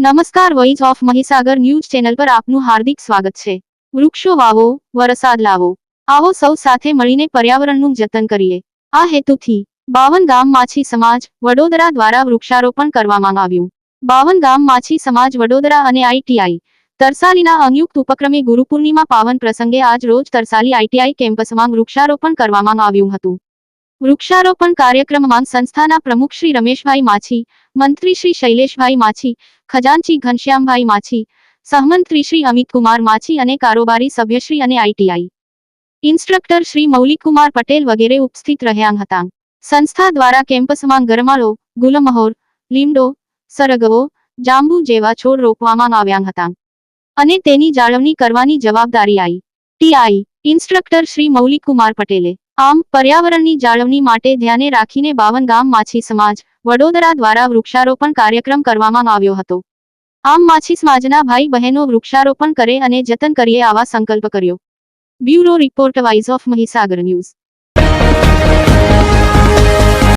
નમસ્કાર, voice of Mahisagar news channel પર આપનું હાર્દિક સ્વાગત છે। વૃક્ષો વાવો, વરસાદ લાવો। આવો સૌ સાથે મળીને પર્યાવરણનું જતન કરીએ। આ હેતુથી બાવન ગામ માછી સમાજ વડોદરા દ્વારા વૃક્ષારોપણ કરવામાં આવ્યું। બાવન ગામ માછી સમાજ વડોદરા અને આઈટીઆઈ તરસાલીના સંયુક્ત ઉપક્રમે ગુરુપૂર્ણિમા પાવન પ્રસંગે આજ રોજ તરસાલી આઈટીઆઈ કેમ્પસમાં વૃક્ષારોપણ કરવામાં આવ્યું હતું। વૃક્ષારોપણ કાર્યક્રમમાં સંસ્થાના પ્રમુખ શ્રી રમેશભાઈ માછી, મંત્રી શ્રી શૈલેષભાઈ માછી, ખજાનચી ઘનશ્યામભાઈ માછી, સહમંત્રી શ્રી અમિતકુમાર માછી અને કારોબારી સભ્યશ્રી અને આઈટીઆઈ ઇન્સ્ટ્રક્ટર શ્રી મૌલિકકુમાર પટેલ વગેરે ઉપસ્થિત રહ્યા હતા। સંસ્થા દ્વારા કેમ્પસમાં ગરમાળો, ગુલમહોર, લીમડો, સરગવો, જાંબુ જેવા છોડ રોપવામાં આવ્યા હતા અને તેની જાળવણી કરવાની જવાબદારી આઈટીઆઈ ઇન્સ્ટ્રક્ટર શ્રી મૌલિકકુમાર પટેલે। આમ પર્યાવરણની જાળવણી માટે ધ્યાને રાખીને બાવન ગામ માછી સમાજ વડોદરા દ્વારા વૃક્ષારોપણ કાર્યક્રમ કરવામાં આવ્યો હતો। આમ માછી સમાજના ભાઈ બહેનો વૃક્ષારોપણ કરે અને જતન કરીએ આવા સંકલ્પ કર્યો। Bureau report, voice of Mahisagar news.